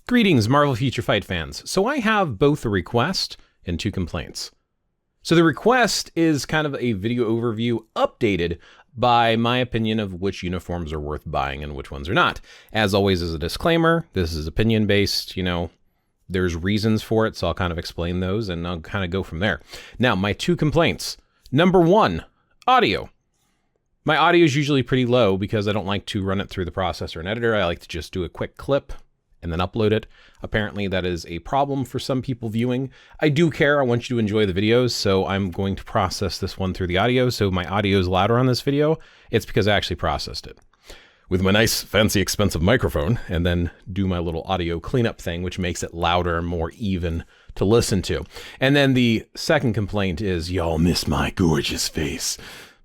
Greetings, Marvel Future Fight fans. So I have both a request and two complaints. So the request is kind of a video overview updated by my opinion of which uniforms are worth buying and which ones are not. As always, as a disclaimer, this is opinion-based, there's reasons for it, so I'll kind of explain those and I'll kind of go from there. Now, my two complaints. Number one, audio. My audio is usually pretty low because I don't like to run it through the processor and editor. I like to just do a quick clip and then upload it. Apparently that is a problem for some people viewing. I do care, I want you to enjoy the videos, so I'm going to process this one through the audio. So my audio is louder on this video. It's because I actually processed it with my nice, fancy, expensive microphone and then do my little audio cleanup thing, which makes it louder and more even to listen to. And then the second complaint is, y'all miss my gorgeous face.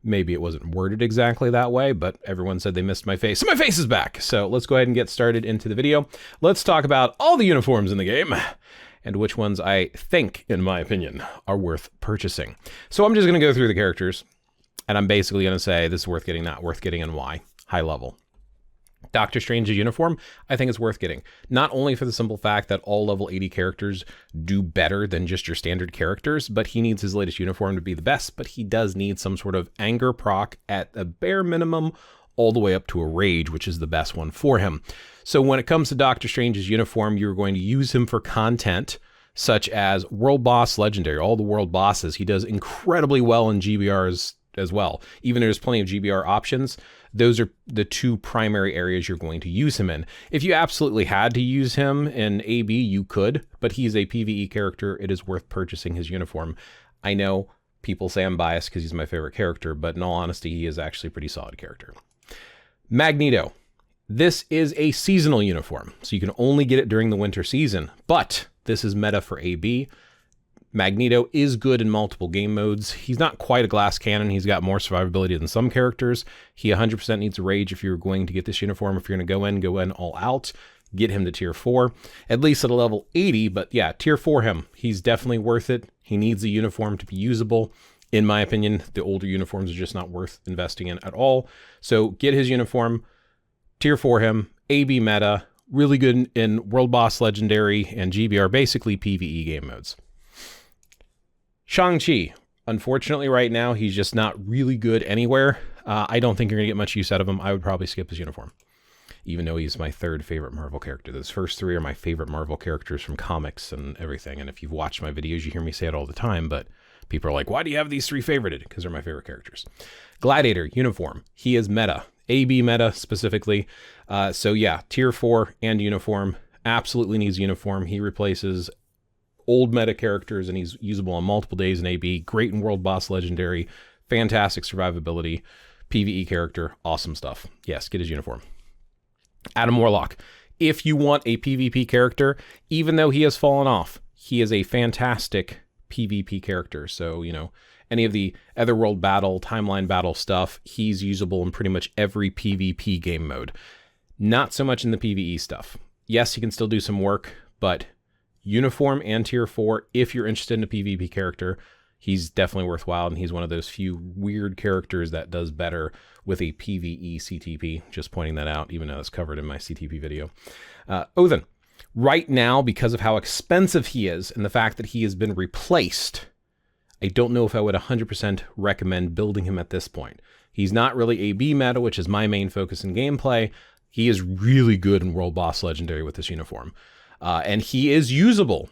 Maybe it wasn't worded exactly that way, but everyone said they missed my face. So my face is back. So let's go ahead and get started into the video. Let's talk about all the uniforms in the game and which ones I think, in my opinion, are worth purchasing. So I'm just going to go through the characters and I'm basically going to say this is worth getting, not worth getting, and why. High level. Doctor Strange's uniform, I think it's worth getting. Not only for the simple fact that all level 80 characters do better than just your standard characters, but he needs his latest uniform to be the best, but he does need some sort of anger proc at a bare minimum, all the way up to a rage, which is the best one for him. So when it comes to Doctor Strange's uniform, you're going to use him for content such as World Boss Legendary, all the world bosses. He does incredibly well in GBRs as well. Even though there's plenty of GBR options, those are the two primary areas you're going to use him in. If you absolutely had to use him in AB, you could, but he's a PvE character. It is worth purchasing his uniform. I know people say I'm biased because he's my favorite character, but in all honesty, he is actually a pretty solid character. Magneto. This is a seasonal uniform, so you can only get it during the winter season, but this is meta for AB. Magneto is good in multiple game modes. He's not quite a glass cannon. He's got more survivability than some characters. He 100% needs a rage if you're going to get this uniform. If you're going to go in all out, get him to tier 4, at least at a level 80. But yeah, tier 4 him. He's definitely worth it. He needs a uniform to be usable. In my opinion, the older uniforms are just not worth investing in at all. So get his uniform, tier 4 him, AB meta, really good in World Boss Legendary and GBR, basically PvE game modes. Shang-Chi, unfortunately right now, he's just not really good anywhere. I don't think you're going to get much use out of him. I would probably skip his uniform, even though he's my third favorite Marvel character. Those first three are my favorite Marvel characters from comics and everything. And if you've watched my videos, you hear me say it all the time, but people are like, why do you have these three favorited? Because they're my favorite characters. Gladiator, uniform. He is meta, AB meta specifically. So yeah, tier 4 and uniform. Absolutely needs uniform. He replaces old meta characters and he's usable on multiple days in AB. Great in World Boss Legendary. Fantastic survivability. PvE character. Awesome stuff. Yes, get his uniform. Adam Warlock. If you want a PvP character, even though he has fallen off, he is a fantastic PvP character. So, any of the Otherworld battle, timeline battle stuff, he's usable in pretty much every PvP game mode. Not so much in the PvE stuff. Yes, he can still do some work, but uniform and tier 4, if you're interested in a PvP character, he's definitely worthwhile, and he's one of those few weird characters that does better with a PvE CTP. Just pointing that out, even though it's covered in my CTP video. Odin. Right now, because of how expensive he is and the fact that he has been replaced, I don't know if I would 100% recommend building him at this point. He's not really AB meta, which is my main focus in gameplay. He is really good in World Boss Legendary with this uniform. And he is usable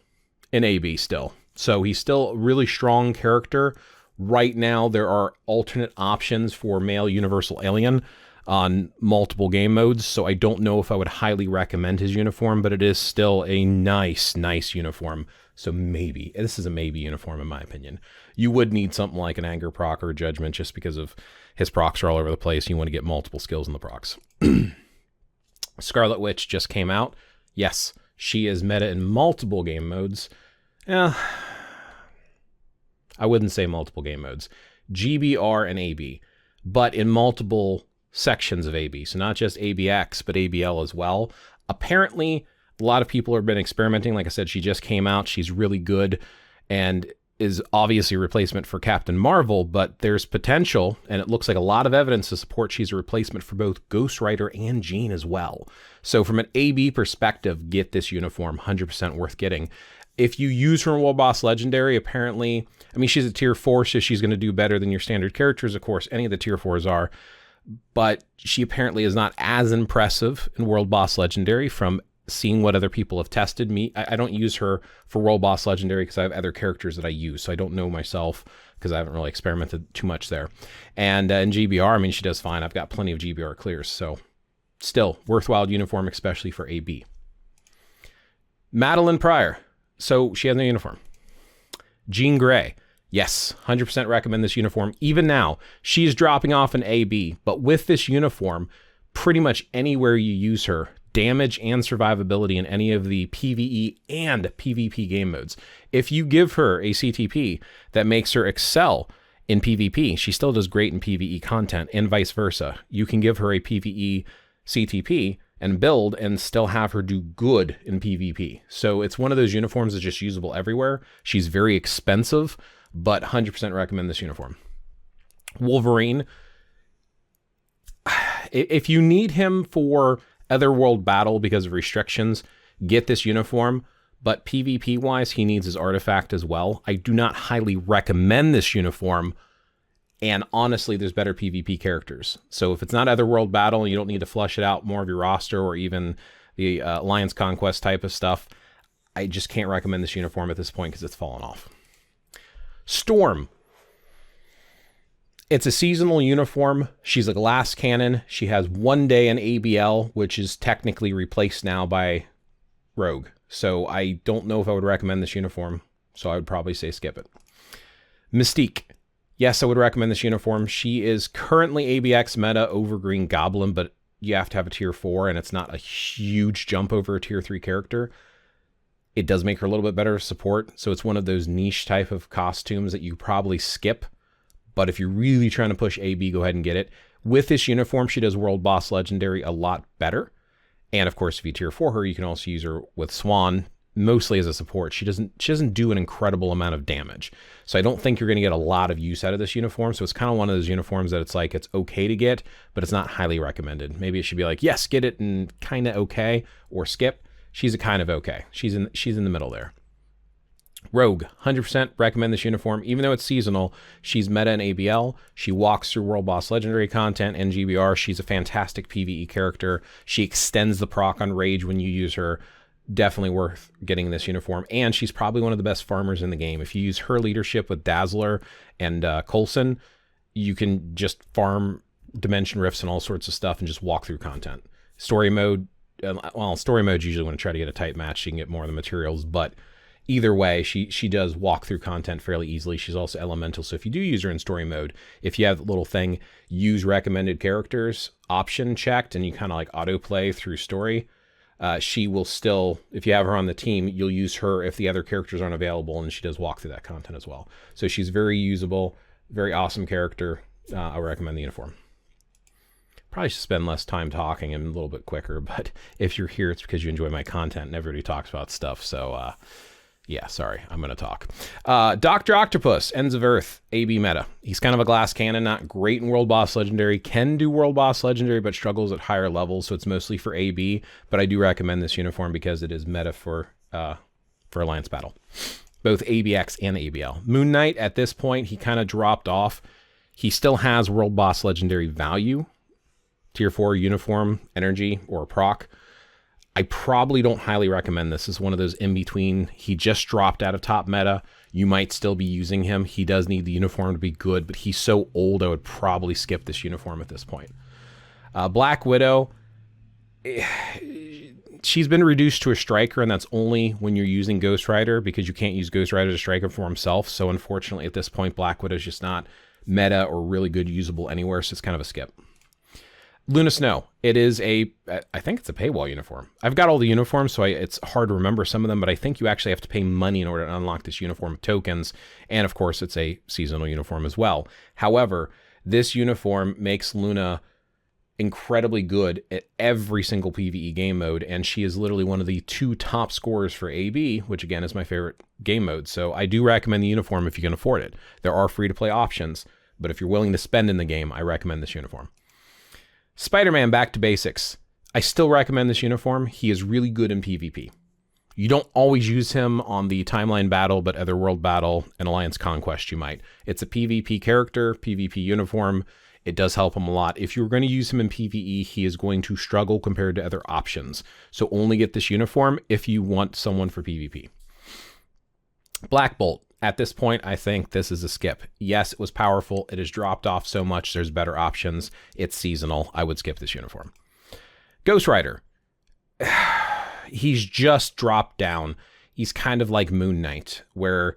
in AB still. So he's still a really strong character. Right now, there are alternate options for male Universal Alien on multiple game modes. So I don't know if I would highly recommend his uniform, but it is still a nice uniform. So maybe. This is a maybe uniform in my opinion. You would need something like an Anger proc or a Judgment just because of his procs are all over the place. You want to get multiple skills in the procs. Scarlet Witch just came out. Yes. She is meta in multiple game modes. I wouldn't say multiple game modes. GBR and AB, but in multiple sections of AB. So not just ABX, but ABL as well. Apparently, a lot of people have been experimenting. Like I said, she just came out. She's really good. And is obviously a replacement for Captain Marvel, but there's potential, and it looks like a lot of evidence to support she's a replacement for both Ghost Rider and Jean as well. So from an AB perspective, get this uniform, 100% worth getting. If you use her in World Boss Legendary, apparently, I mean, she's a tier 4, so she's going to do better than your standard characters. Of course, any of the tier 4s are, but she apparently is not as impressive in World Boss Legendary from seeing what other people have tested. I don't use her for World Boss Legendary because I have other characters that I use, so I don't know myself because I haven't really experimented too much there. And in GBR, I mean, she does fine. I've got plenty of GBR clears, so still worthwhile uniform, especially for AB. Madeline Pryor. So she has no uniform. Jean Grey. Yes, 100% recommend this uniform. Even now, she's dropping off an AB, but with this uniform, pretty much anywhere you use her, damage and survivability in any of the PvE and PvP game modes. If you give her a CTP that makes her excel in PvP, she still does great in PvE content, and vice versa. You can give her a PvE CTP and build and still have her do good in PvP. So it's one of those uniforms that's just usable everywhere. She's very expensive, but 100% recommend this uniform. Wolverine. If you need him for Otherworld battle because of restrictions, get this uniform. But PvP wise, he needs his artifact as well. I do not highly recommend this uniform. And honestly, there's better PvP characters. So if it's not Otherworld battle and you don't need to flush it out more of your roster or even the Alliance Conquest type of stuff, I just can't recommend this uniform at this point because it's fallen off. Storm. It's a seasonal uniform. She's a glass cannon. She has 1 day in ABL, which is technically replaced now by Rogue. So I don't know if I would recommend this uniform. So I would probably say skip it. Mystique. Yes, I would recommend this uniform. She is currently ABX meta over Green Goblin, but you have to have a tier 4, and it's not a huge jump over a tier 3 character. It does make her a little bit better support, so it's one of those niche type of costumes that you probably skip. But if you're really trying to push AB, go ahead and get it. With this uniform, she does World Boss Legendary a lot better. And of course, if you tier 4 her, you can also use her with Swan, mostly as a support. She doesn't do an incredible amount of damage. So I don't think you're going to get a lot of use out of this uniform. So it's kind of one of those uniforms that it's like, it's okay to get, but it's not highly recommended. Maybe it should be like, yes, get it and kind of okay, or skip. She's a kind of okay. She's in the middle there. Rogue, 100% recommend this uniform. Even though it's seasonal, she's meta in ABL. She walks through World Boss Legendary content and GBR. She's a fantastic PvE character. She extends the proc on Rage when you use her. Definitely worth getting this uniform. And she's probably one of the best farmers in the game. If you use her leadership with Dazzler and Coulson, you can just farm Dimension Rifts and all sorts of stuff and just walk through content. Story mode, story mode's usually when I try to get a tight match, you can get more of the materials, but either way, she does walk through content fairly easily. She's also elemental, so if you do use her in story mode, if you have the little thing, use recommended characters option checked, and you kind of like autoplay through story, she will still, if you have her on the team, you'll use her if the other characters aren't available, and she does walk through that content as well. So she's very usable, very awesome character. I recommend the uniform. Probably should spend less time talking and a little bit quicker, but if you're here, it's because you enjoy my content and everybody talks about stuff, so yeah, sorry, I'm going to talk. Dr. Octopus, Ends of Earth, AB meta. He's kind of a glass cannon, not great in World Boss Legendary. Can do World Boss Legendary, but struggles at higher levels, so it's mostly for AB. But I do recommend this uniform because it is meta for Alliance Battle. Both ABX and ABL. Moon Knight, at this point, he kind of dropped off. He still has World Boss Legendary value. Tier 4 uniform, energy, or proc. I probably don't highly recommend this. This is one of those in between. He just dropped out of top meta. You might still be using him. He does need the uniform to be good, but he's so old, I would probably skip this uniform at this point. Black Widow, she's been reduced to a striker, and that's only when you're using Ghost Rider because you can't use Ghost Rider to strike him for himself. So unfortunately, at this point, Black Widow is just not meta or really good usable anywhere, so it's kind of a skip. Luna Snow. It is I think it's a paywall uniform. I've got all the uniforms, so it's hard to remember some of them, but I think you actually have to pay money in order to unlock this uniform tokens. And of course, it's a seasonal uniform as well. However, this uniform makes Luna incredibly good at every single PvE game mode, and she is literally one of the 2 top scorers for AB, which again is my favorite game mode. So I do recommend the uniform if you can afford it. There are free-to-play options, but if you're willing to spend in the game, I recommend this uniform. Spider-Man, back to basics. I still recommend this uniform. He is really good in PvP. You don't always use him on the timeline battle, but Otherworld battle and Alliance Conquest you might. It's a PvP character, PvP uniform. It does help him a lot. If you're going to use him in PvE, he is going to struggle compared to other options. So only get this uniform if you want someone for PvP. Black Bolt. At this point, I think this is a skip. Yes, it was powerful. It has dropped off so much. There's better options. It's seasonal. I would skip this uniform. Ghost Rider. He's just dropped down. He's kind of like Moon Knight, where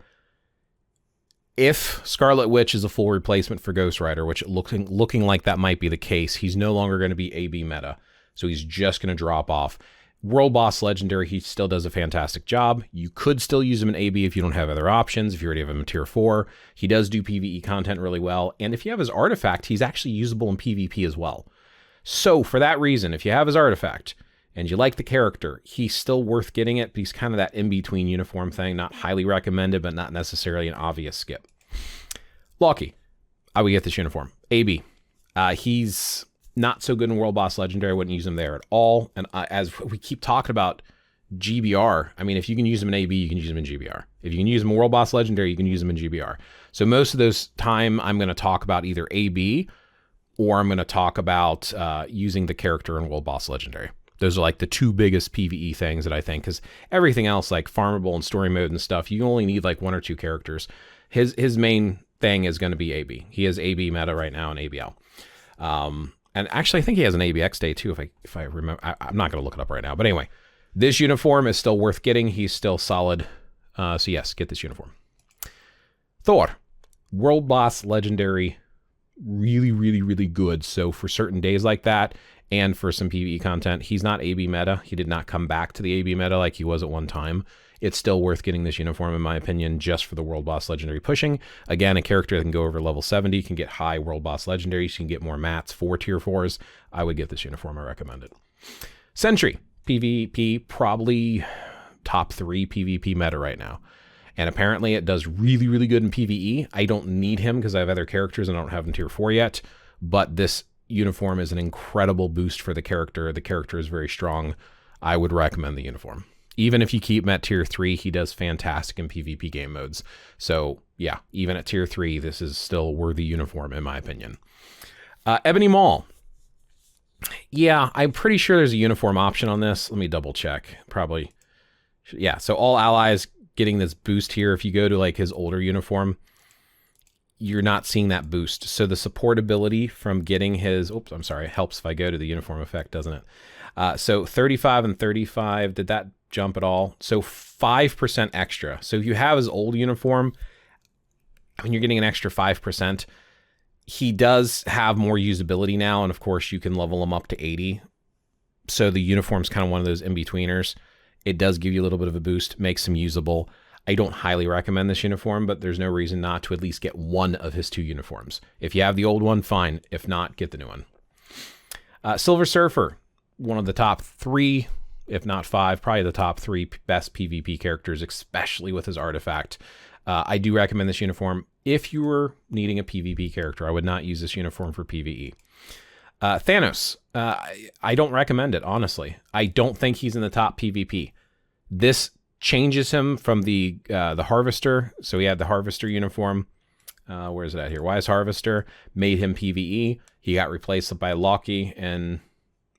if Scarlet Witch is a full replacement for Ghost Rider, which looking like that might be the case, he's no longer going to be AB meta. So he's just going to drop off. World Boss Legendary, he still does a fantastic job. You could still use him in AB if you don't have other options, if you already have him in Tier 4. He does do PvE content really well. And if you have his artifact, he's actually usable in PvP as well. So for that reason, if you have his artifact and you like the character, he's still worth getting it, but he's kind of that in-between uniform thing. Not highly recommended, but not necessarily an obvious skip. Loki, I would get this uniform. AB. He's not so good in World Boss Legendary. I wouldn't use him there at all. And as we keep talking about GBR, I mean, if you can use him in AB, you can use him in GBR. If you can use him in World Boss Legendary, you can use him in GBR. So most of those time, I'm going to talk about either AB or I'm going to talk about using the character in World Boss Legendary. Those are like the 2 biggest PvE things that I think, because everything else like farmable and story mode and stuff, you only need like 1 or 2 characters. His main thing is going to be AB. He has AB meta right now in ABL. And actually, I think he has an ABX day too, if I remember. I'm not going to look it up right now. But anyway, this uniform is still worth getting. He's still solid. So yes, get this uniform. Thor, World Boss Legendary, really, really, really good. So for certain days like that, and for some PvE content, he's not AB meta. He did not come back to the AB meta like he was at one time. It's still worth getting this uniform, in my opinion, just for the World Boss Legendary pushing. Again, a character that can go over level 70, can get high World Boss Legendaries, you can get more mats for Tier 4s. I would get this uniform. I recommend it. Sentry, PvP, probably top 3 PvP meta right now. And apparently it does really, really good in PvE. I don't need him because I have other characters and I don't have him Tier 4 yet. But this uniform is an incredible boost for the character. The character is very strong. I would recommend the uniform. Even if you keep him at Tier 3, he does fantastic in PvP game modes. So yeah, even at Tier 3, this is still a worthy uniform in my opinion. Ebony Maw. Yeah, I'm pretty sure there's a uniform option on this. Let me double check. Probably. Yeah, so all allies getting this boost here. If you go to like his older uniform, you're not seeing that boost. So the support ability from getting his, oops, I'm sorry, it helps if I go to the uniform effect, doesn't it? So 35 and 35, did that jump at all? So 5% extra. So if you have his old uniform, I mean, you're getting an extra 5%. He does have more usability now, and of course you can level him up to 80. So the uniform's kind of one of those in-betweeners. It does give you a little bit of a boost, makes him usable. I don't highly recommend this uniform, but there's no reason not to at least get one of his 2 uniforms. If you have the old one, fine. If not, get the new one. Silver Surfer, one of the top 3, if not 5, probably the top 3 best PvP characters, especially with his artifact. I do recommend this uniform. If you were needing a PvP character, I would not use this uniform for PvE. Thanos, I don't recommend it, honestly. I don't think he's in the top PvP. This changes him from the Harvester. So he had the Harvester uniform. Where is it at here? Wise Harvester made him PvE. He got replaced by Loki and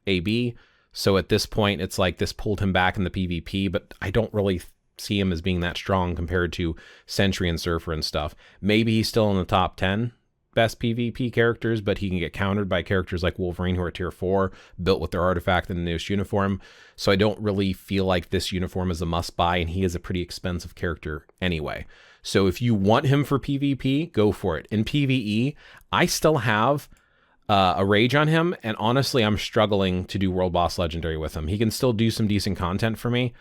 AB. So at this point, it's like this pulled him back in the PvP, but I don't really see him as being that strong compared to Sentry and Surfer and stuff. Maybe he's still in the top 10 best PvP characters, but he can get countered by characters like Wolverine, who are Tier 4, built with their artifact in the newest uniform. So I don't really feel like this uniform is a must-buy, and he is a pretty expensive character anyway. So if you want him for PvP, go for it. In PvE, I still have a rage on him, and honestly, I'm struggling to do World Boss Legendary with him. He can still do some decent content for me,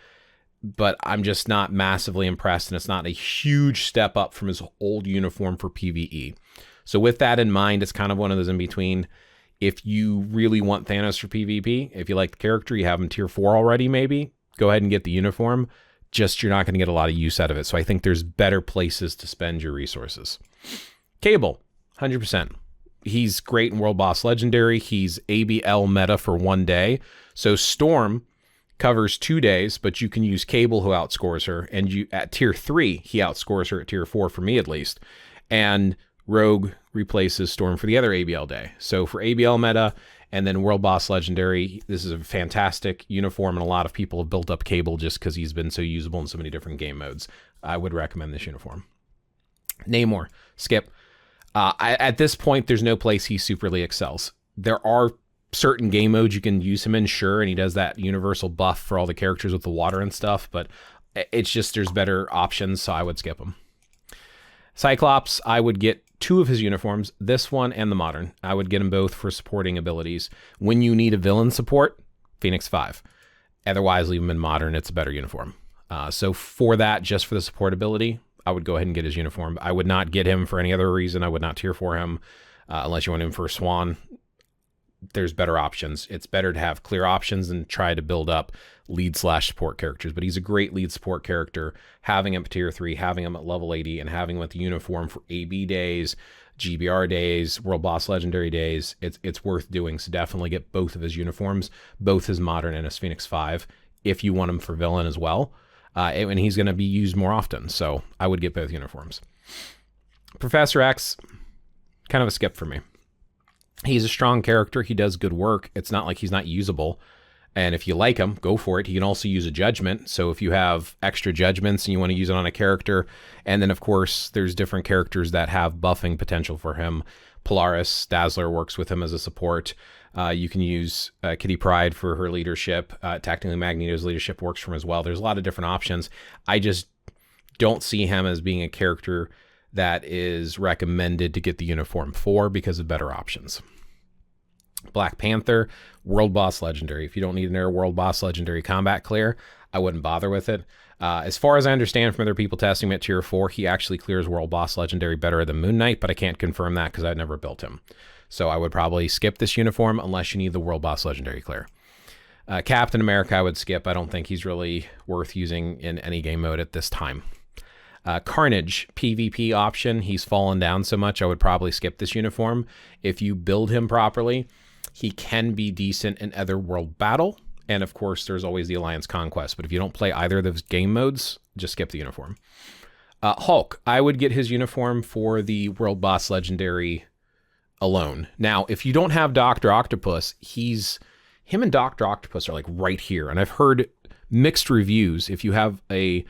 but I'm just not massively impressed, and it's not a huge step up from his old uniform for PvE. So with that in mind, it's kind of one of those in between. If you really want Thanos for PvP, if you like the character, you have him tier 4 already, maybe, go ahead and get the uniform. Just you're not going to get a lot of use out of it. So I think there's better places to spend your resources. Cable, 100%. He's great in World Boss Legendary. He's ABL meta for 1 day. So Storm covers 2 days, but you can use Cable, who outscores her. And you at tier 3, he outscores her at tier 4, for me at least. And Rogue replaces Storm for the other ABL day. So for ABL meta and then World Boss Legendary, this is a fantastic uniform, and a lot of people have built up Cable just because he's been so usable in so many different game modes. I would recommend this uniform. Namor, skip. At this point, there's no place he superly excels. There are certain game modes you can use him in, sure, and he does that universal buff for all the characters with the water and stuff, but it's just there's better options, so I would skip him. Cyclops, I would get 2 of his uniforms, this one and the modern. I would get them both for supporting abilities. When you need a villain support, Phoenix 5. Otherwise, leave him in modern. It's a better uniform. So for that, just for the support ability, I would go ahead and get his uniform. I would not get him for any other reason. I would not tier for him unless you want him for Swan. There's better options. It's better to have clear options than try to build up lead/support characters. But he's a great lead support character. Having him at tier 3, having him at level 80, and having him with the uniform for AB days, GBR days, World Boss Legendary days, it's worth doing. So definitely get both of his uniforms, both his modern and his Phoenix 5, if you want him for villain as well. And he's going to be used more often. So I would get both uniforms. Professor X, kind of a skip for me. He's a strong character. He does good work. It's not like he's not usable. And if you like him, go for it. He can also use a judgment. So if you have extra judgments and you want to use it on a character, and then of course there's different characters that have buffing potential for him. Polaris, Dazzler works with him as a support. You can use Kitty Pryde for her leadership. Technically Magneto's leadership works for him as well. There's a lot of different options. I just don't see him as being a character that is recommended to get the uniform for because of better options. Black Panther, World Boss Legendary. If you don't need an World Boss Legendary combat clear, I wouldn't bother with it. As far as I understand from other people testing him at tier 4, he actually clears World Boss Legendary better than Moon Knight, but I can't confirm that because I've never built him. So I would probably skip this uniform unless you need the World Boss Legendary clear. Captain America, I would skip. I don't think he's really worth using in any game mode at this time. Carnage, PvP option. He's fallen down so much, I would probably skip this uniform. If you build him properly, he can be decent in Otherworld Battle. And of course, there's always the Alliance Conquest. But if you don't play either of those game modes, just skip the uniform. Hulk, I would get his uniform for the World Boss Legendary alone. Now, if you don't have Dr. Octopus, him and Dr. Octopus are like right here. And I've heard mixed reviews. If you have a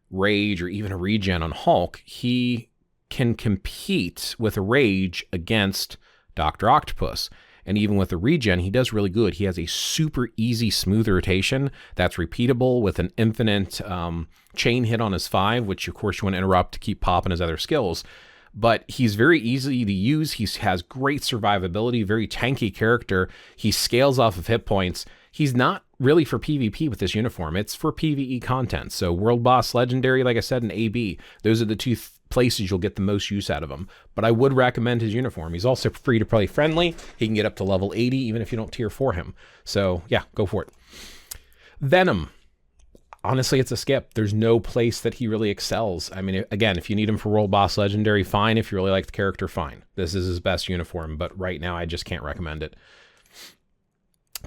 Rage or even a regen on Hulk, he can compete with a Rage against Dr. Octopus. And even with the regen, he does really good. He has a super easy, smooth rotation that's repeatable with an infinite chain hit on his 5, which of course you want to interrupt to keep popping his other skills. But he's very easy to use. He has great survivability, very tanky character. He scales off of hit points. He's not really for PvP with this uniform. It's for PvE content. So World Boss Legendary, like I said, and AB, those are the two places you'll get the most use out of him. But I would recommend his uniform. He's also free to play friendly. He can get up to level 80 even if you don't tier for him. So yeah, go for it. Venom. Honestly, it's a skip. There's no place that he really excels. I mean, again, if you need him for World Boss Legendary, fine. If you really like the character, fine. This is his best uniform, but right now I just can't recommend it.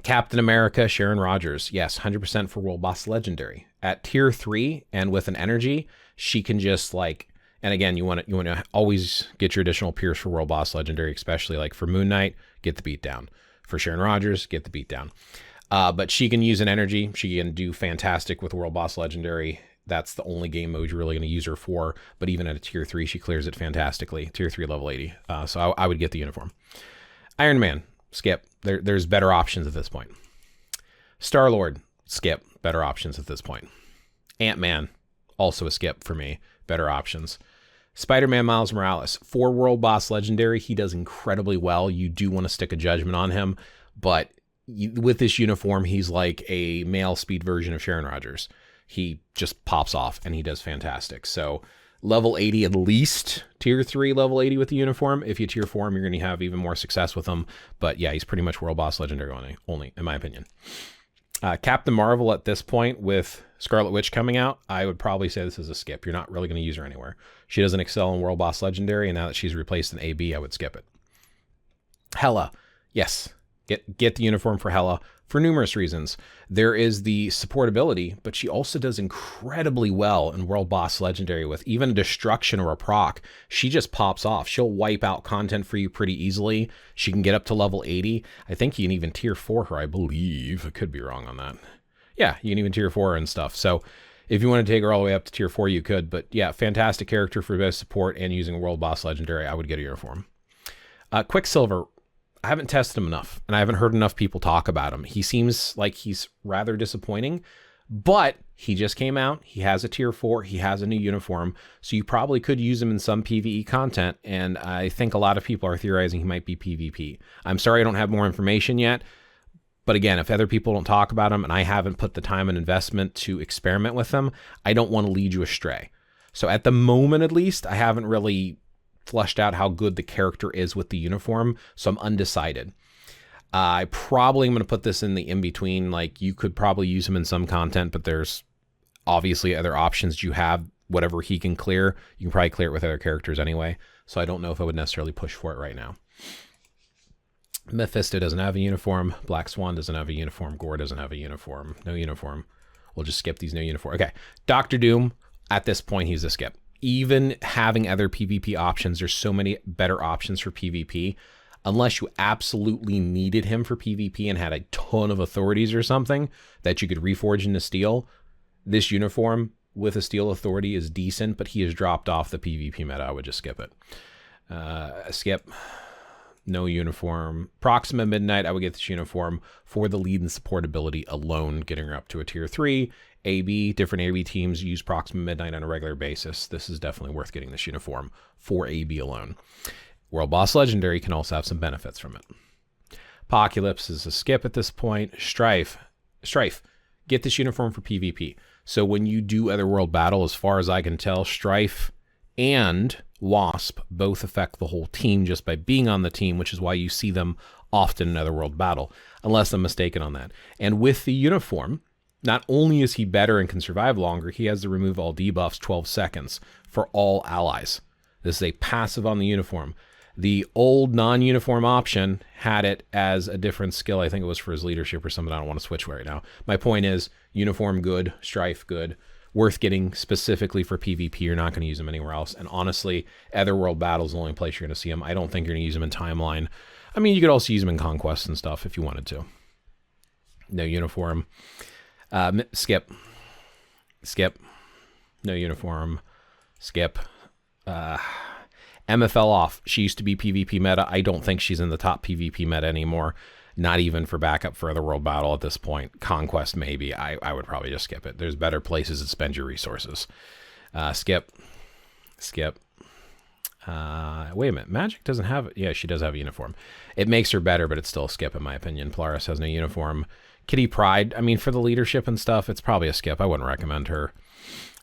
Captain America, Sharon Rogers. Yes, 100% for World Boss Legendary. At tier 3 and with an energy, she can just like, and again, you want to always get your additional peers for World Boss Legendary, especially like for Moon Knight, get the beat down. For Sharon Rogers, get the beat down. But she can use an energy. She can do fantastic with World Boss Legendary. That's the only game mode you're really going to use her for. But even at a tier 3, she clears it fantastically. Tier 3 level 80. So I would get the uniform. Iron Man, skip. There's better options at this point. Star-Lord, skip. Better options at this point. Ant-Man, also a skip for me. Better options. Spider-Man Miles Morales, for World Boss Legendary, he does incredibly well. You do want to stick a judgment on him, but with this uniform, he's like a male speed version of Sharon Rogers. He just pops off and he does fantastic. So level 80 at least, tier 3 level 80 with the uniform. If you tier 4 him, you're going to have even more success with him. But yeah, he's pretty much World Boss Legendary only in my opinion. Captain Marvel at this point with Scarlet Witch coming out, I would probably say this is a skip. You're not really going to use her anywhere. She doesn't excel in World Boss Legendary, and now that she's replaced in AB, I would skip it. Hela, yes, get the uniform for Hela for numerous reasons. There is the support ability, but she also does incredibly well in World Boss Legendary with even a destruction or a proc. She just pops off. She'll wipe out content for you pretty easily. She can get up to level 80. I think you can even tier 4 her, I believe. I could be wrong on that. Yeah, you can even tier 4 her and stuff. So if you want to take her all the way up to tier 4, you could. But yeah, fantastic character for best support and using World Boss Legendary. I would get a uniform. Quicksilver, I haven't tested him enough, and I haven't heard enough people talk about him. He seems like he's rather disappointing, but he just came out. He has a tier 4. He has a new uniform, so you probably could use him in some PvE content, and I think a lot of people are theorizing he might be PvP. I'm sorry I don't have more information yet, but again, if other people don't talk about him and I haven't put the time and investment to experiment with him, I don't want to lead you astray. So at the moment, at least, I haven't really fleshed out how good the character is with the uniform, so I'm undecided. I probably am going to put this in the in-between. Like, you could probably use him in some content, but there's obviously other options you have. Whatever he can clear, you can probably clear it with other characters anyway, so I don't know if I would necessarily push for it right now. Mephisto doesn't have a uniform. Black Swan doesn't have a uniform. Gore doesn't have a uniform. No uniform. We'll just skip these no uniform. Okay, Doctor Doom, at this point, he's a skip. Even having other PvP options, there's so many better options for PvP. Unless you absolutely needed him for PvP and had a ton of authorities or something that you could reforge into steel, this uniform with a steel authority is decent, but he has dropped off the PvP meta. I would just skip it. Skip. No uniform. Proxima Midnight, I would get this uniform for the lead and support ability alone, getting her up to a tier 3. AB, different AB teams use Proxima Midnight on a regular basis. This is definitely worth getting this uniform for AB alone. World Boss Legendary can also have some benefits from it. Apocalypse is a skip at this point. Strife, get this uniform for PvP. So when you do Otherworld Battle, as far as I can tell, Strife and Wasp both affect the whole team just by being on the team, which is why you see them often in Otherworld Battle, unless I'm mistaken on that. And with the uniform, not only is he better and can survive longer, he has to remove all debuffs 12 seconds for all allies. This is a passive on the uniform. The old non-uniform option had it as a different skill. I think it was for his leadership or something. I don't want to switch right now. My point is, uniform good, Strife good, worth getting specifically for PvP. You're not going to use him anywhere else. And honestly, Otherworld Battle is the only place you're going to see him. I don't think you're going to use him in Timeline. I mean, you could also use him in Conquest and stuff if you wanted to. No uniform. Skip. No uniform. Skip. Emma fell off. She used to be PvP meta. I don't think she's in the top PvP meta anymore. Not even for backup for Otherworld Battle at this point. Conquest, maybe. I would probably just skip it. There's better places to spend your resources. Skip. Wait a minute. Magik doesn't have it. Yeah, she does have a uniform. It makes her better, but it's still a skip in my opinion. Polaris has no uniform. Kitty Pryde, I mean, for the leadership and stuff, it's probably a skip. I wouldn't recommend her.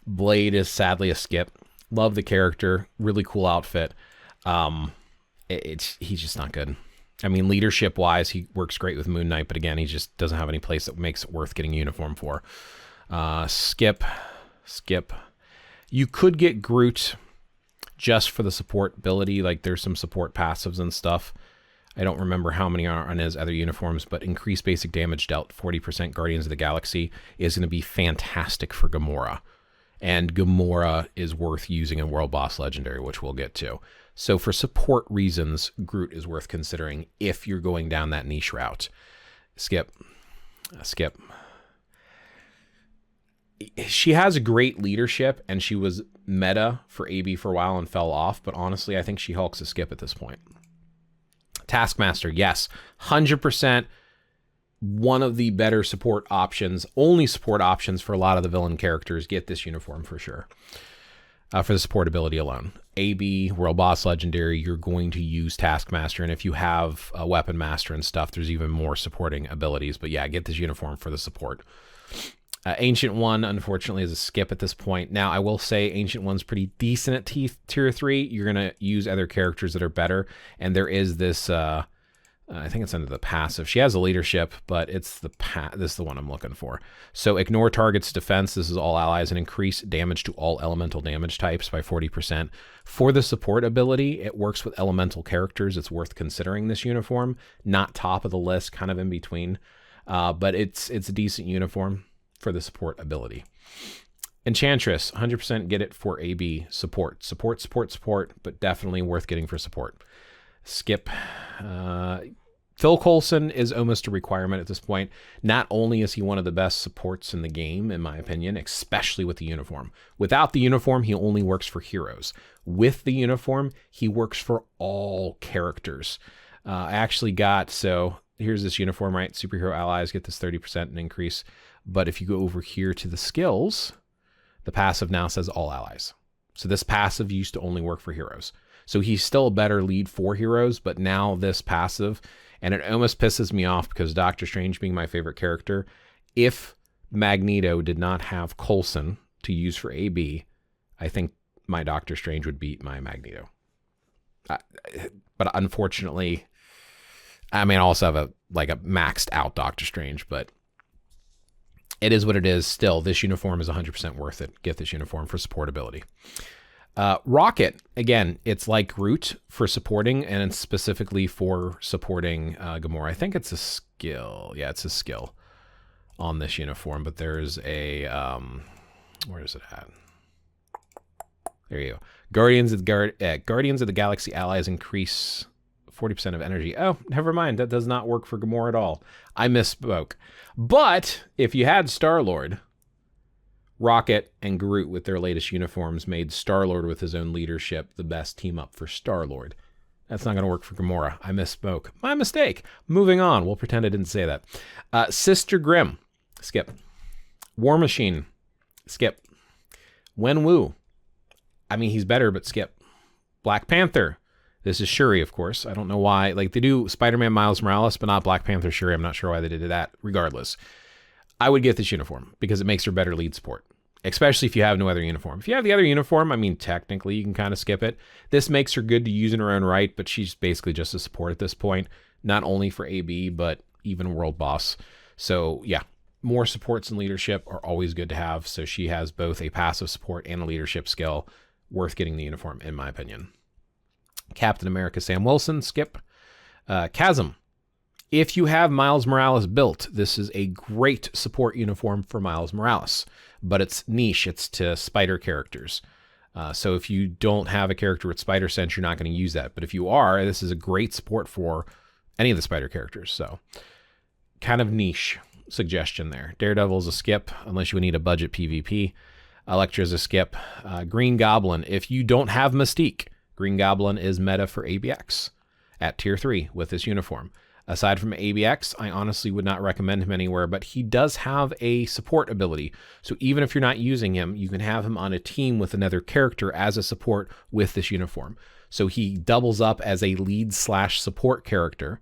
Blade is sadly a skip. Love the character. Really cool outfit. He's just not good. I mean, leadership-wise, he works great with Moon Knight, but again, he just doesn't have any place that makes it worth getting a uniform for. Skip. You could get Groot just for the support ability. Like, there's some support passives and stuff. I don't remember how many are on his other uniforms, but increased basic damage dealt 40% Guardians of the Galaxy is going to be fantastic for Gamora. And Gamora is worth using in World Boss Legendary, which we'll get to. So for support reasons, Groot is worth considering if you're going down that niche route. Skip. She has a great leadership, and she was meta for AB for a while and fell off, but honestly, I think she Hulk's a skip at this point. Taskmaster, yes, 100% one of the better support options, only support options for a lot of the villain characters. Get this uniform for sure. For the support ability alone. AB, World Boss Legendary, you're going to use Taskmaster, and if you have a Weapon Master and stuff, there's even more supporting abilities, but yeah, get this uniform for the support. Ancient One, unfortunately, is a skip at this point. Now, I will say Ancient One's pretty decent at tier 3. You're going to use other characters that are better. And there is this, I think it's under the passive. She has a leadership, but it's this is the one I'm looking for. So ignore target's defense. This is all allies, and increase damage to all elemental damage types by 40%. For the support ability, it works with elemental characters. It's worth considering this uniform. Not top of the list, kind of in between. But it's a decent uniform for the support ability. Enchantress, 100% get it for AB support. Support, but definitely worth getting for support. Skip. Phil Coulson is almost a requirement at this point. Not only is he one of the best supports in the game, in my opinion, especially with the uniform. Without the uniform, he only works for heroes. With the uniform, he works for all characters. I actually got, so here's this uniform, right? Superhero allies get this 30% increase. But if you go over here to the skills, the passive now says all allies. So this passive used to only work for heroes. So he's still a better lead for heroes, but now this passive, and it almost pisses me off because Doctor Strange being my favorite character, if Magneto did not have Coulson to use for AB, I think my Doctor Strange would beat my Magneto. But unfortunately, I mean, I also have a maxed out Doctor Strange, but it is what it is. Still, this uniform is 100% worth it. Get this uniform for support ability. Rocket, again, it's like Groot for supporting, and it's specifically for supporting Gamora. I think it's a skill. Yeah, it's a skill on this uniform, but there's a, where is it at? There you go. Guardians of the Galaxy allies increase 40% of energy. Oh, never mind. That does not work for Gamora at all. I misspoke. But if you had Star-Lord, Rocket and Groot with their latest uniforms made Star-Lord with his own leadership the best team up for Star-Lord. That's not going to work for Gamora. I misspoke. My mistake. Moving on. We'll pretend I didn't say that. Sister Grimm. Skip. War Machine. Skip. Wenwu. I mean, he's better, but skip. Black Panther. This is Shuri, of course. I don't know why. Like, they do Spider-Man Miles Morales, but not Black Panther Shuri. I'm not sure why they did that. Regardless, I would get this uniform because it makes her better lead support, especially if you have no other uniform. If you have the other uniform, I mean, technically, you can kind of skip it. This makes her good to use in her own right, but she's basically just a support at this point, not only for AB, but even World Boss. So, yeah, more supports and leadership are always good to have. So she has both a passive support and a leadership skill. Worth getting the uniform, in my opinion. Captain America Sam Wilson, skip. Chasm. If you have Miles Morales built, this is a great support uniform for Miles Morales, but it's niche. It's to spider characters. So if you don't have a character with spider sense, you're not going to use that. But if you are, this is a great support for any of the spider characters. So kind of niche suggestion there. Daredevil is a skip, unless you would need a budget PvP. Elektra is a skip. Green Goblin. If you don't have Mystique, Green Goblin is meta for ABX at tier 3 with this uniform. Aside from ABX, I honestly would not recommend him anywhere, but he does have a support ability. So even if you're not using him, you can have him on a team with another character as a support with this uniform. So he doubles up as a lead/support character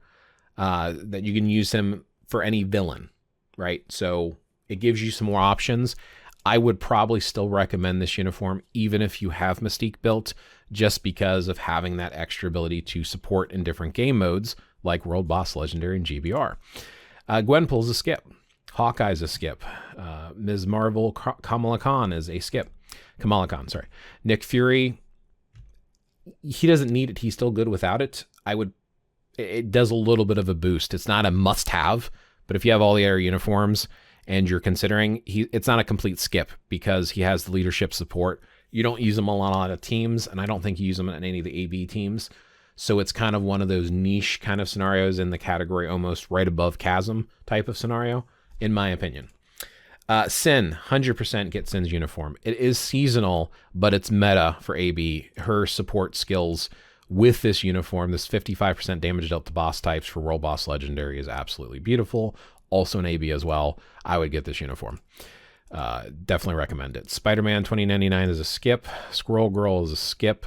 that you can use him for any villain, right? So it gives you some more options. I would probably still recommend this uniform, even if you have Mystique built, just because of having that extra ability to support in different game modes, like World Boss, Legendary, and GBR. Gwenpool's a skip. Hawkeye's a skip. Ms. Marvel, Kamala Khan is a skip. Kamala Khan, sorry. Nick Fury, he doesn't need it. He's still good without it. It does a little bit of a boost. It's not a must-have, but if you have all the other uniforms and you're considering, it's not a complete skip because he has the leadership support. You don't use him on a lot of teams, and I don't think you use him in any of the AB teams. So it's kind of one of those niche kind of scenarios in the category almost right above Chasm type of scenario, in my opinion. Sin, 100% get Sin's uniform. It is seasonal, but it's meta for AB. Her support skills with this uniform, this 55% damage dealt to boss types for World Boss Legendary is absolutely beautiful. Also in AB as well. I would get this uniform. Definitely recommend it. Spider-Man 2099 is a skip. Squirrel Girl is a skip.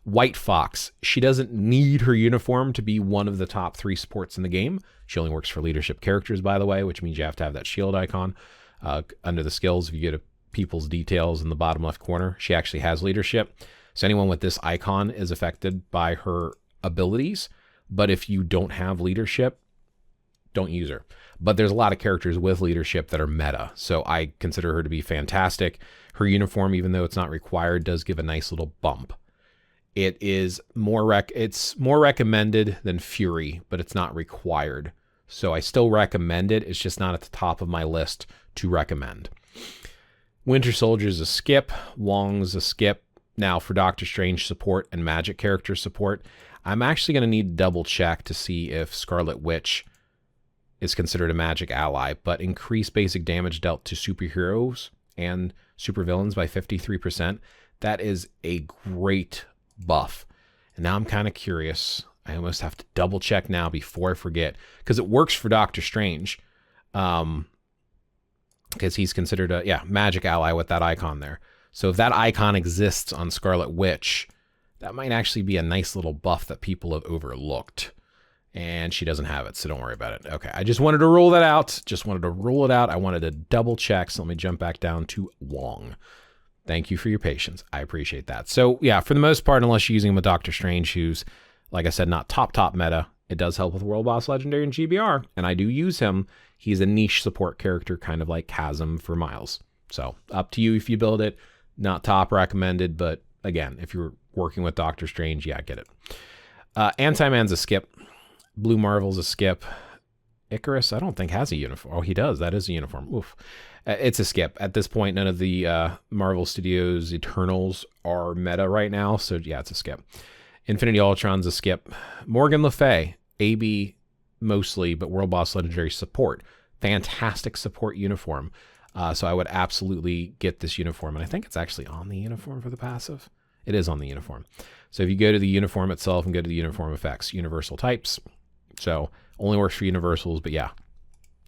White Fox, she doesn't need her uniform to be one of the top 3 supports in the game. She only works for leadership characters, by the way, which means you have to have that shield icon. Under the skills, if you go to people's details in the bottom left corner, she actually has leadership. So anyone with this icon is affected by her abilities. But if you don't have leadership, don't use her. But there's a lot of characters with leadership that are meta. So I consider her to be fantastic. Her uniform, even though it's not required, does give a nice little bump. It is it's more recommended than Fury, but it's not required. So I still recommend it. It's just not at the top of my list to recommend. Winter Soldier's a skip. Wong's a skip. Now for Doctor Strange support and Magik character support, I'm actually going to need to double check to see if Scarlet Witch is considered a Magik ally, but increase basic damage dealt to superheroes and supervillains by 53%. That is a great buff. And now I'm kind of curious. I almost have to double check now before I forget, because it works for Doctor Strange. Because he's considered a Magik ally with that icon there. So if that icon exists on Scarlet Witch, that might actually be a nice little buff that people have overlooked. And she doesn't have it, so don't worry about it. Okay, I just wanted to rule that out. Just wanted to rule it out. I wanted to double check, so let me jump back down to Wong. Thank you for your patience. I appreciate that. So yeah, for the most part, unless you're using him with Doctor Strange, who's, like I said, not top meta, it does help with World Boss Legendary and GBR, and I do use him. He's a niche support character, kind of like Chasm for Miles. So up to you if you build it. Not top recommended, but again, if you're working with Doctor Strange, yeah, get it. Anti-Man's a skip. Blue Marvel's a skip. Icarus, I don't think has a uniform. Oh, he does. That is a uniform. Oof. It's a skip. At this point, none of the Marvel Studios Eternals are meta right now, so yeah, it's a skip. Infinity Ultron's a skip. Morgan Le Fay, AB mostly, but World Boss Legendary support. Fantastic support uniform. So I would absolutely get this uniform. And I think it's actually on the uniform for the passive. It is on the uniform. So if you go to the uniform itself and go to the uniform effects, universal types. So only works for universals, but yeah,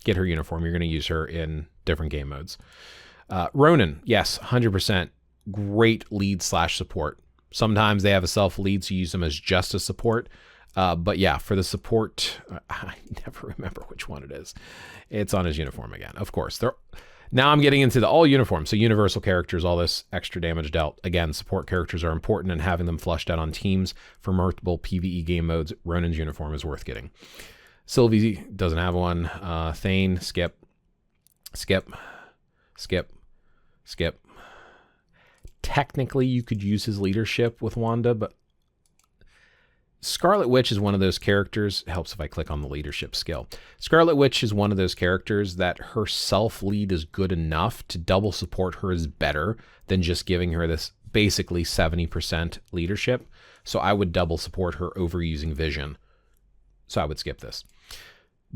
get her uniform. You're going to use her in different game modes. Ronin, yes, 100% great lead / support. Sometimes they have a self lead, so you use them as just a support. But yeah, for the support, I never remember which one it is. It's on his uniform again. Of course, now I'm getting into the all uniforms. So universal characters, all this extra damage dealt. Again, support characters are important, and having them flushed out on teams for multiple PvE game modes, Ronin's uniform is worth getting. Sylvie doesn't have one. Thane, skip. Technically, you could use his leadership with Wanda, but Scarlet Witch is one of those characters. It helps if I click on the leadership skill. Scarlet Witch is one of those characters that her self-lead is good enough to double support her is better than just giving her this basically 70% leadership. So I would double support her over using Vision. So I would skip this.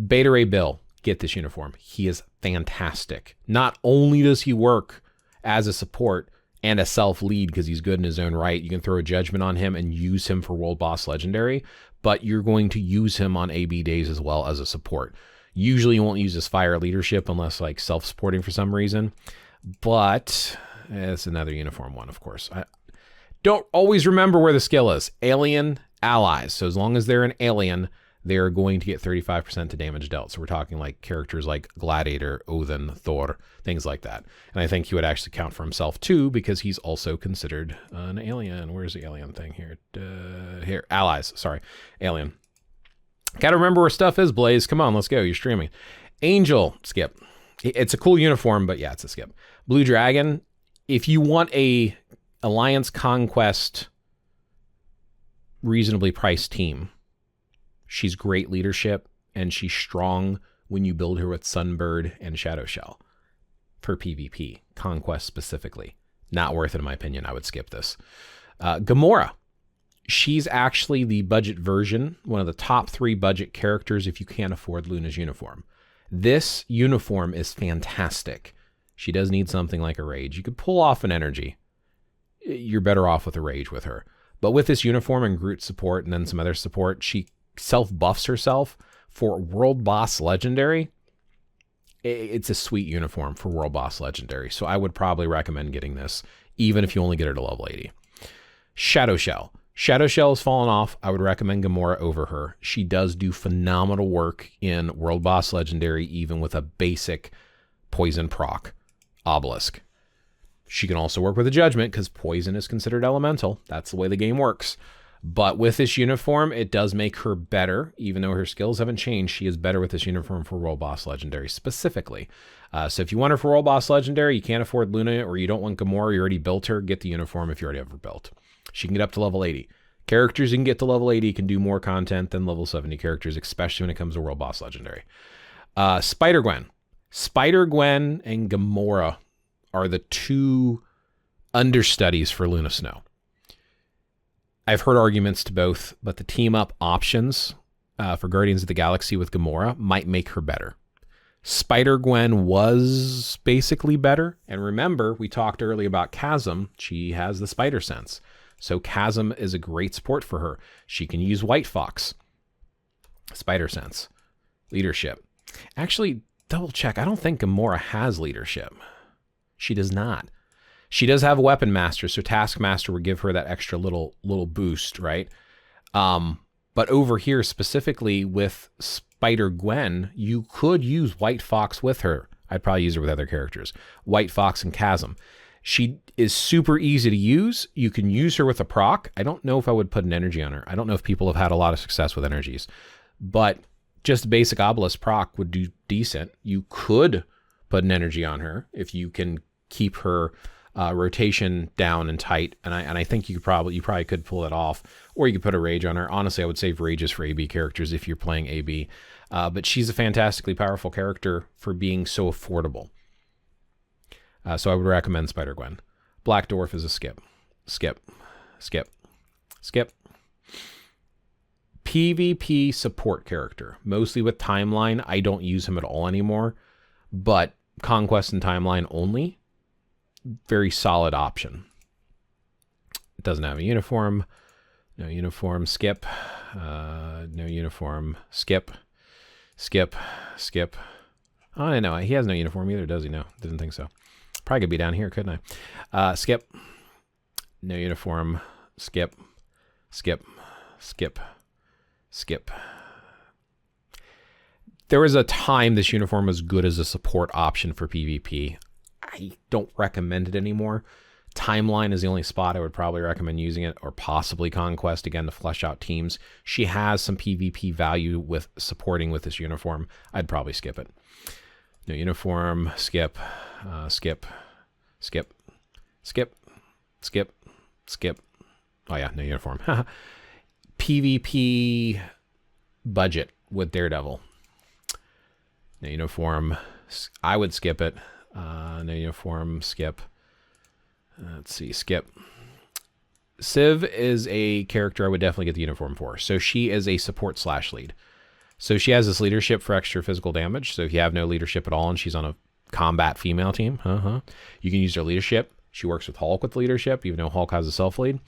Beta Ray Bill, get this uniform. He is fantastic. Not only does he work as a support and a self-lead because he's good in his own right. You can throw a judgment on him and use him for World Boss Legendary, but you're going to use him on AB days as well as a support. Usually you won't use his fire leadership unless like self-supporting for some reason, but it's another uniform one, of course. I don't always remember where the skill is. Alien allies. So as long as they're an alien, they're going to get 35% to damage dealt. So we're talking like characters like Gladiator, Odin, Thor, things like that. And I think he would actually count for himself too, because he's also considered an alien. Where's the alien thing here? Here, allies, sorry, alien. Gotta remember where stuff is, Blaze. Come on, let's go, you're streaming. Angel, skip. It's a cool uniform, but yeah, it's a skip. Blue Dragon, if you want a Alliance Conquest reasonably priced team, she's great leadership, and she's strong when you build her with Sunbird and Shadow Shell for PvP, Conquest specifically. Not worth it, in my opinion. I would skip this. Gamora. She's actually the budget version, one of the top 3 budget characters if you can't afford Luna's uniform. This uniform is fantastic. She does need something like a Rage. You could pull off an Energy. You're better off with a Rage with her. But with this uniform and Groot support and then some other support, she self-buffs herself for World Boss Legendary. It's a sweet uniform for World Boss Legendary, so I would probably recommend getting this, even if you only get her to level 80. Shadow Shell. Shadow Shell has fallen off. I would recommend Gamora over her. She does do phenomenal work in World Boss Legendary, even with a basic poison proc. Obelisk. She can also work with a Judgment because poison is considered elemental. That's the way the game works. But with this uniform, it does make her better. Even though her skills haven't changed, she is better with this uniform for World Boss Legendary specifically. So if you want her for World Boss Legendary, you can't afford Luna, or you don't want Gamora, you already built her, get the uniform if you already have her built. She can get up to level 80. Characters you can get to level 80 can do more content than level 70 characters, especially when it comes to World Boss Legendary. Spider-Gwen. Spider-Gwen and Gamora are the two understudies for Luna Snow. I've heard arguments to both, but the team-up options for Guardians of the Galaxy with Gamora might make her better. Spider-Gwen was basically better. And remember, we talked earlier about Chasm. She has the spider sense. So Chasm is a great support for her. She can use White Fox. Spider sense. Leadership. Actually, double check. I don't think Gamora has leadership. She does not. She does have a Weapon Master, so Taskmaster would give her that extra little boost, right? But over here, specifically with Spider-Gwen, you could use White Fox with her. I'd probably use her with other characters. White Fox and Chasm. She is super easy to use. You can use her with a proc. I don't know if I would put an energy on her. I don't know if people have had a lot of success with energies. But just basic Obelisk proc would do decent. You could put an energy on her if you can keep her rotation down and tight. And I think you probably could pull it off. Or you could put a Rage on her. Honestly, I would save Rages for AB characters if you're playing AB. But she's a fantastically powerful character for being so affordable. So I would recommend Spider-Gwen. Black Dwarf is a skip. Skip. PvP support character. Mostly with Timeline. I don't use him at all anymore. But Conquest and Timeline only. Very solid option. It doesn't have a uniform. No uniform. Skip. No uniform. Skip. Oh, I know. He has no uniform either, does he? No, didn't think so. Probably could be down here, couldn't I? Skip. No uniform. Skip. There was a time this uniform was good as a support option for PvP. I don't recommend it anymore. Timeline is the only spot I would probably recommend using it, or possibly Conquest, again, to flesh out teams. She has some PvP value with supporting with this uniform. I'd probably skip it. No uniform. Skip. Oh yeah, no uniform. PvP budget with Daredevil. No uniform. I would skip it. No uniform. Skip. Let's see. Skip. Civ is a character I would definitely get the uniform for. So she is a support / lead. So she has this leadership for extra physical damage. So if you have no leadership at all and she's on a combat female team, you can use her leadership. She works with Hulk with leadership, even though Hulk has a self-lead.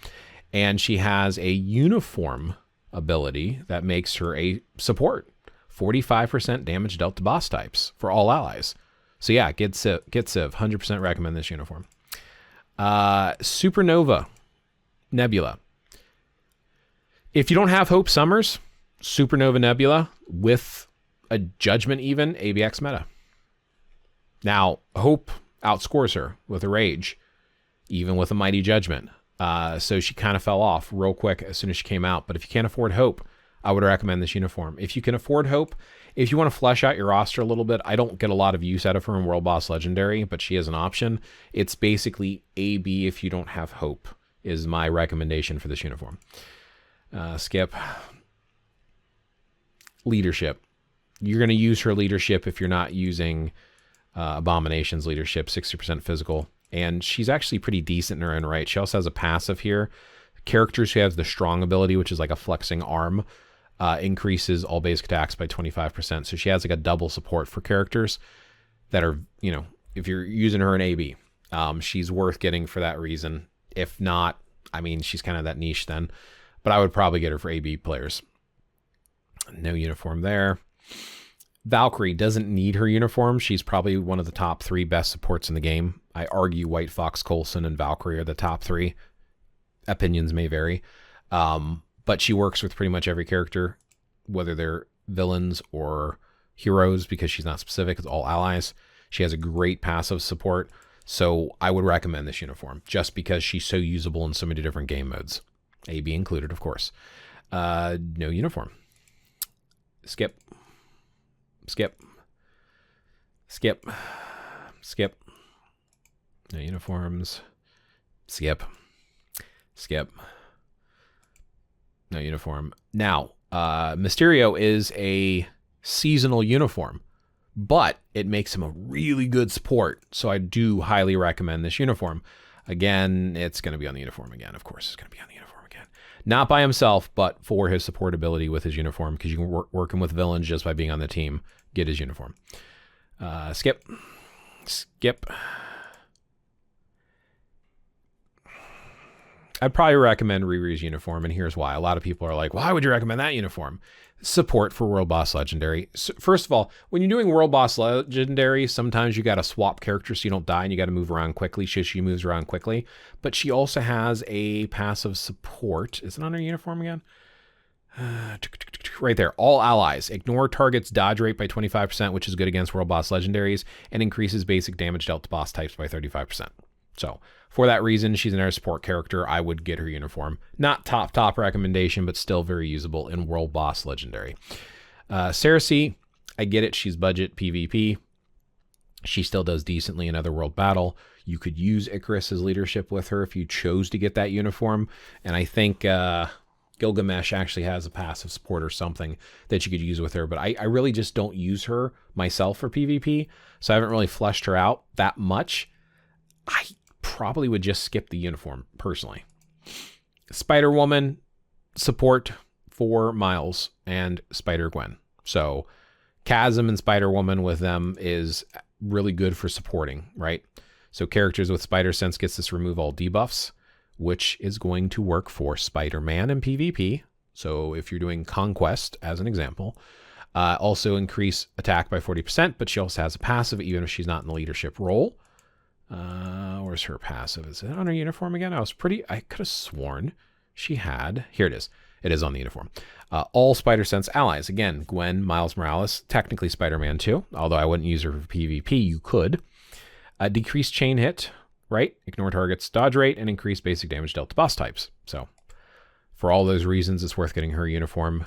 And she has a uniform ability that makes her a support. 45% damage dealt to boss types for all allies. So yeah, get Civ. 100% recommend this uniform. Supernova Nebula. If you don't have Hope Summers, Supernova Nebula with a Judgment even, ABX meta. Now, Hope outscores her with a Rage, even with a Mighty Judgment. So she kind of fell off real quick as soon as she came out. But if you can't afford Hope, I would recommend this uniform. If you can afford Hope, if you want to flesh out your roster a little bit, I don't get a lot of use out of her in World Boss Legendary, but she is an option. It's basically AB if you don't have Hope, is my recommendation for this uniform. Skip. Leadership. You're going to use her leadership if you're not using Abomination's leadership, 60% physical. And she's actually pretty decent in her own right. She also has a passive here. Characters who have the strong ability, which is like a flexing arm, increases all basic attacks by 25%. So she has like a double support for characters that are, if you're using her in AB, she's worth getting for that reason. If not, I mean, she's kind of that niche then, but I would probably get her for AB players. No uniform there. Valkyrie doesn't need her uniform. She's probably one of the top 3 best supports in the game. I argue White Fox, Coulson, and Valkyrie are the top 3. Opinions may vary. But she works with pretty much every character, whether they're villains or heroes, because she's not specific. It's all allies. She has a great passive support, so I would recommend this uniform just because she's so usable in so many different game modes. AB included, of course. No uniform. Skip. Skip. Skip. Skip. No uniforms. Skip. Skip. No uniform. Now, Mysterio is a seasonal uniform, but it makes him a really good support. So I do highly recommend this uniform. Again, it's going to be on the uniform again. Of course, it's going to be on the uniform again. Not by himself, but for his support ability with his uniform, because you can work him with villains just by being on the team. Get his uniform. Skip. Skip. I'd probably recommend Riri's uniform, and here's why. A lot of people are like, why would you recommend that uniform? Support for World Boss Legendary. So first of all, when you're doing World Boss Legendary, sometimes you got to swap characters so you don't die, and you got to move around quickly. She moves around quickly, but she also has a passive support. Is it on her uniform again? Right there. All allies. Ignore target's dodge rate by 25%, which is good against World Boss Legendaries, and increases basic damage dealt to boss types by 35%. So for that reason, she's an air support character. I would get her uniform. Not top recommendation, but still very usable in World Boss Legendary. Cersei, I get it. She's budget PvP. She still does decently in Otherworld Battle. You could use Icarus's leadership with her if you chose to get that uniform. And I think Gilgamesh actually has a passive support or something that you could use with her. But I really just don't use her myself for PvP. So I haven't really fleshed her out that much. I probably would just skip the uniform personally. Spider-Woman support for Miles and Spider-Gwen. So Chasm and Spider-Woman with them is really good for supporting, right? So characters with Spider Sense gets this remove all debuffs, which is going to work for Spider-Man in PvP. So if you're doing Conquest as an example, also increase attack by 40%, but she also has a passive even if she's not in the leadership role. Where's her passive? Is it on her uniform again? I could have sworn she had. Here it is. It is on the uniform. All Spider Sense allies. Again, Gwen, Miles Morales, technically Spider-Man too, although I wouldn't use her for PvP. You could. Decrease chain hit, right? Ignore target's dodge rate and increase basic damage dealt to boss types. So for all those reasons, it's worth getting her uniform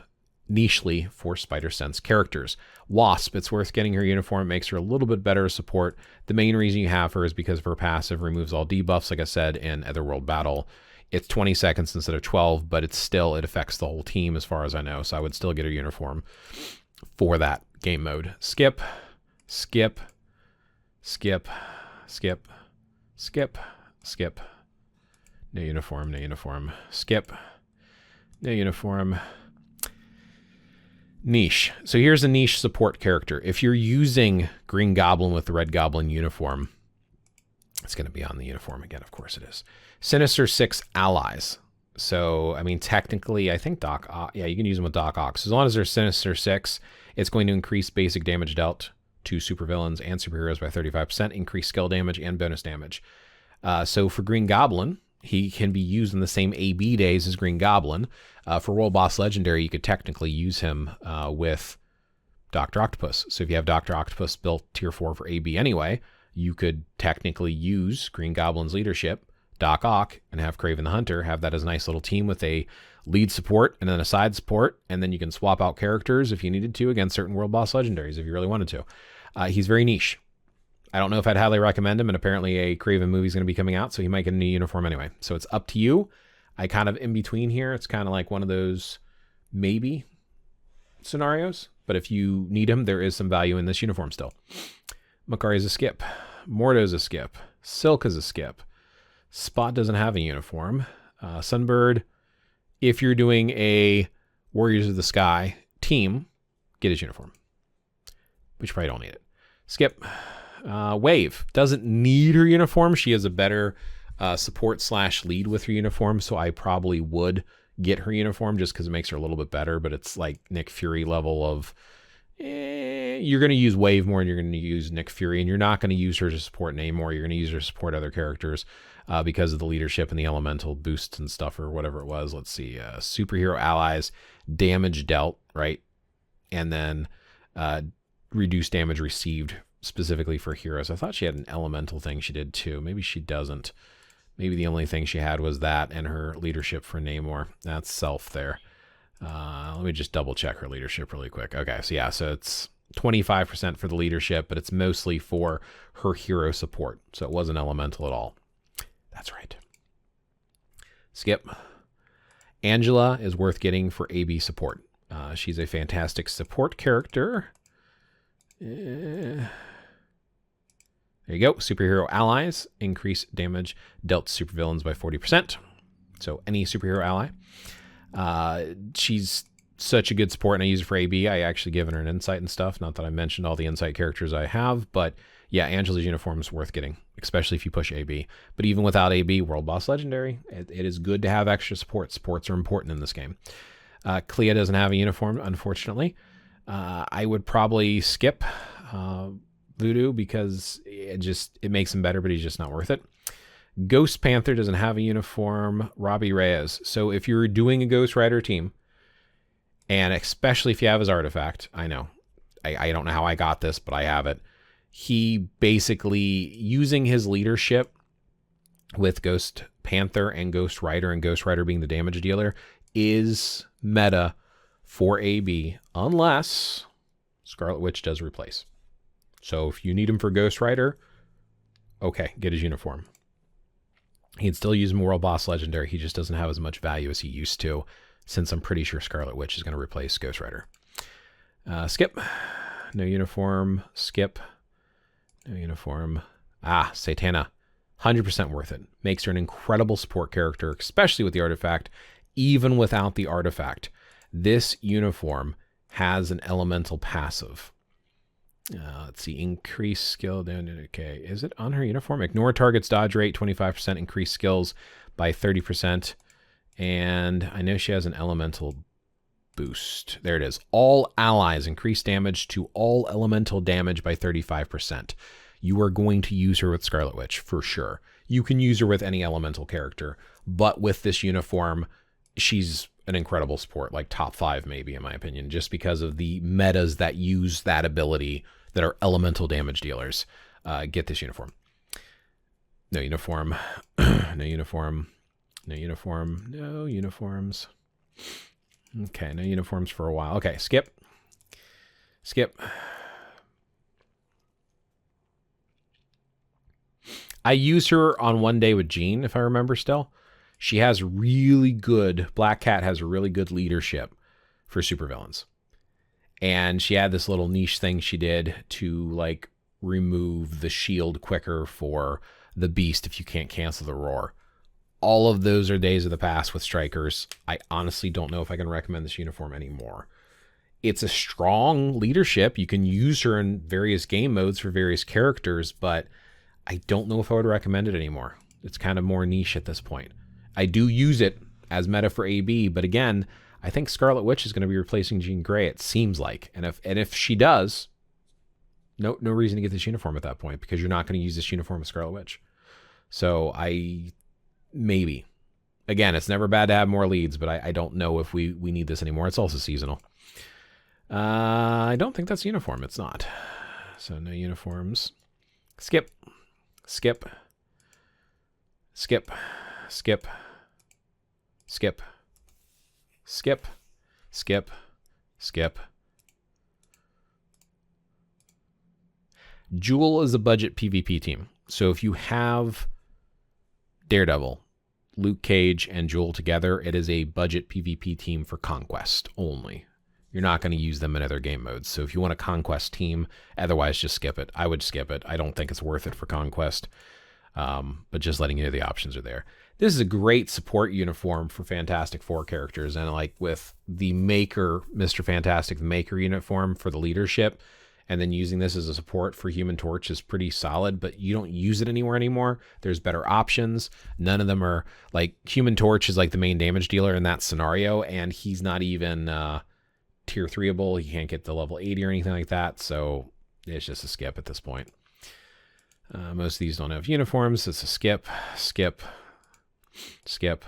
nichely for Spider Sense characters. Wasp, it's worth getting her uniform. It makes her a little bit better support. The main reason you have her is because of her passive removes all debuffs. Like I said, in Otherworld Battle, it's 20 seconds instead of 12, but it affects the whole team as far as I know. So I would still get her uniform for that game mode. Skip, skip, skip, skip, skip, skip. No uniform, no uniform. Skip, no uniform. Niche. So here's a niche support character. If you're using Green Goblin with the Red Goblin uniform, it's going to be on the uniform again. Of course it is. Sinister Six allies. So, I mean, technically, I think Doc Ock, yeah, you can use them with Doc Ock. So as long as they're Sinister Six, it's going to increase basic damage dealt to supervillains and superheroes by 35%, increase skill damage and bonus damage. So for Green Goblin, he can be used in the same AB days as Green Goblin. For World Boss Legendary, you could technically use him with Dr. Octopus. So if you have Dr. Octopus built tier 4 for AB anyway, you could technically use Green Goblin's leadership, Doc Ock, and have Kraven the Hunter, have that as a nice little team with a lead support and then a side support, and then you can swap out characters if you needed to against certain World Boss Legendaries if you really wanted to. He's very niche. I don't know if I'd highly recommend him, and apparently a Kraven movie is going to be coming out, so he might get a new uniform anyway. So it's up to you. I kind of in between here. It's kind of like one of those maybe scenarios, but if you need him, there is some value in this uniform still. Makari is a skip. Mordo's a skip. Silk is a skip. Spot doesn't have a uniform. Sunbird, if you're doing a Warriors of the Sky team, get his uniform. But you probably don't need it. Skip. Wave doesn't need her uniform. She has a better support / lead with her uniform, so I probably would get her uniform just because it makes her a little bit better, but it's like Nick Fury level of you're going to use Wave more than you're going to use Nick Fury, and you're not going to use her to support Namor. You're going to use her to support other characters because of the leadership and the elemental boosts and stuff or whatever it was. Let's see. Superhero allies, damage dealt, right? And then reduced damage received. specifically for heroes. I thought she had an elemental thing she did too. Maybe she doesn't. Maybe the only thing she had was that and her leadership for Namor. That's self there. Let me just double check her leadership really quick. Okay, so yeah, so it's 25% for the leadership, but it's mostly for her hero support. So it wasn't elemental at all. That's right. Skip. Angela is worth getting for AB support. She's a fantastic support character. There you go. Superhero allies increase damage dealt to supervillains by 40%. So any superhero ally. She's such a good support, and I use her for AB. I actually given her an insight and stuff. Not that I mentioned all the insight characters I have, but yeah, Angela's uniform is worth getting, especially if you push AB. But even without AB, World Boss Legendary, it is good to have extra support. Supports are important in this game. Clea doesn't have a uniform, unfortunately. I would probably skip Voodoo because it makes him better, but he's just not worth it. Ghost Panther doesn't have a uniform. Robbie Reyes. So if you're doing a Ghost Rider team, and especially if you have his artifact, I know. I don't know how I got this, but I have it. He basically, using his leadership with Ghost Panther and Ghost Rider being the damage dealer, is meta for AB, unless Scarlet Witch does replace. So if you need him for Ghost Rider, okay, get his uniform. He'd still use World Boss Legendary. He just doesn't have as much value as he used to, since I'm pretty sure Scarlet Witch is going to replace Ghost Rider. Skip. No uniform. Skip. No uniform. Satana. 100% worth it. Makes her an incredible support character, especially with the artifact. Even without the artifact, this uniform has an elemental passive. Let's see. Increase skill. Okay. Is it on her uniform? Ignore target's dodge rate. 25%. Increase skills by 30%. And I know she has an elemental boost. There it is. All allies increase damage to all elemental damage by 35%. You are going to use her with Scarlet Witch for sure. You can use her with any elemental character, but with this uniform, she's an incredible support, like top 5 maybe in my opinion, just because of the metas that use that ability that are elemental damage dealers. Get this uniform. No uniform. No uniform. No uniform. No uniforms. Okay, no uniforms for a while. Okay, skip. Skip. I used her on One Day with Jean, if I remember still. She has really good, Black Cat has really good leadership for supervillains. And she had this little niche thing she did to like remove the shield quicker for the Beast if you can't cancel the Roar. All of those are days of the past with Strikers. I honestly don't know if I can recommend this uniform anymore. It's a strong leadership. You can use her in various game modes for various characters, but I don't know if I would recommend it anymore. It's kind of more niche at this point. I do use it as meta for AB, but again, I think Scarlet Witch is going to be replacing Jean Grey, it seems like. And if she does, no reason to get this uniform at that point, because you're not going to use this uniform with Scarlet Witch. So maybe. Again, it's never bad to have more leads, but I don't know if we need this anymore. It's also seasonal. I don't think that's uniform. It's not. So no uniforms. Skip. Skip. Skip. Skip. Skip. Skip. Skip. Skip. Jewel is a budget PvP team. So if you have Daredevil, Luke Cage, and Jewel together, it is a budget PvP team for Conquest only. You're not going to use them in other game modes. So if you want a Conquest team, otherwise just skip it. I would skip it. I don't think it's worth it for Conquest. But just letting you know the options are there. This is a great support uniform for Fantastic Four characters. And like with the Maker, Mr. Fantastic, the Maker uniform for the leadership, and then using this as a support for Human Torch is pretty solid, but you don't use it anymore. There's better options. None of them are like Human Torch is like the main damage dealer in that scenario. And he's not even tier 3able. He can't get the level 80 or anything like that. So it's just a skip at this point. Most of these don't have uniforms. It's a skip, skip, skip.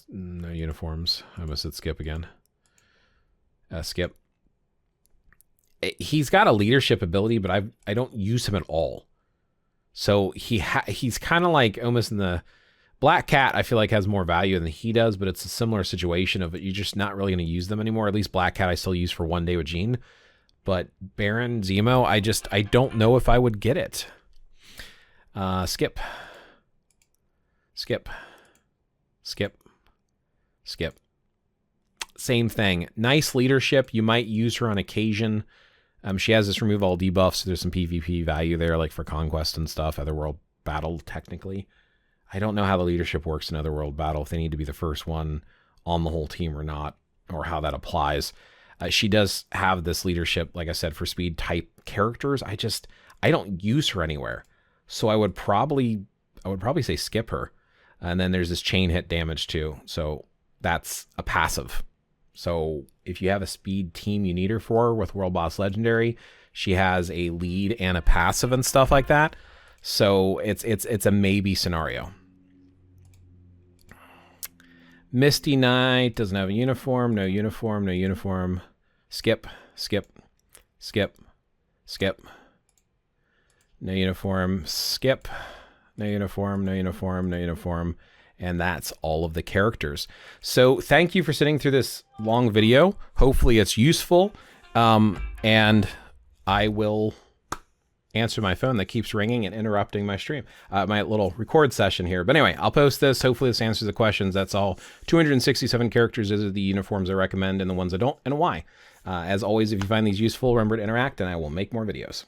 No uniforms. I almost said skip again. Skip. he's got a leadership ability, but I don't use him at all. So he's kind of like almost in the Black Cat. I feel like has more value than he does, but it's a similar situation of you're just not really going to use them anymore. At least Black Cat I still use for one day with Jean, but Baron Zemo, I don't know if I would get it. Skip. Same thing. Nice leadership. You might use her on occasion. She has this remove all debuffs, so there's some PvP value there, like for Conquest and stuff, Otherworld Battle, technically. I don't know how the leadership works in Otherworld Battle, if they need to be the first one on the whole team or not, or how that applies. She does have this leadership, like I said, for speed type characters. I don't use her anywhere. So I would probably say skip her. And then there's this chain hit damage too. So that's a passive. So if you have a speed team you need her for with World Boss Legendary, she has a lead and a passive and stuff like that. So it's a maybe scenario. Misty Knight doesn't have a uniform, no uniform, no uniform. Skip. No uniform, skip. No uniform, no uniform, no uniform. And that's all of the characters. So thank you for sitting through this long video. Hopefully it's useful. And I will answer my phone that keeps ringing and interrupting my stream, my little record session here. But anyway, I'll post this. Hopefully this answers the questions. That's all. 267 characters is the uniforms I recommend and the ones I don't, and why. As always, if you find these useful, remember to interact and I will make more videos.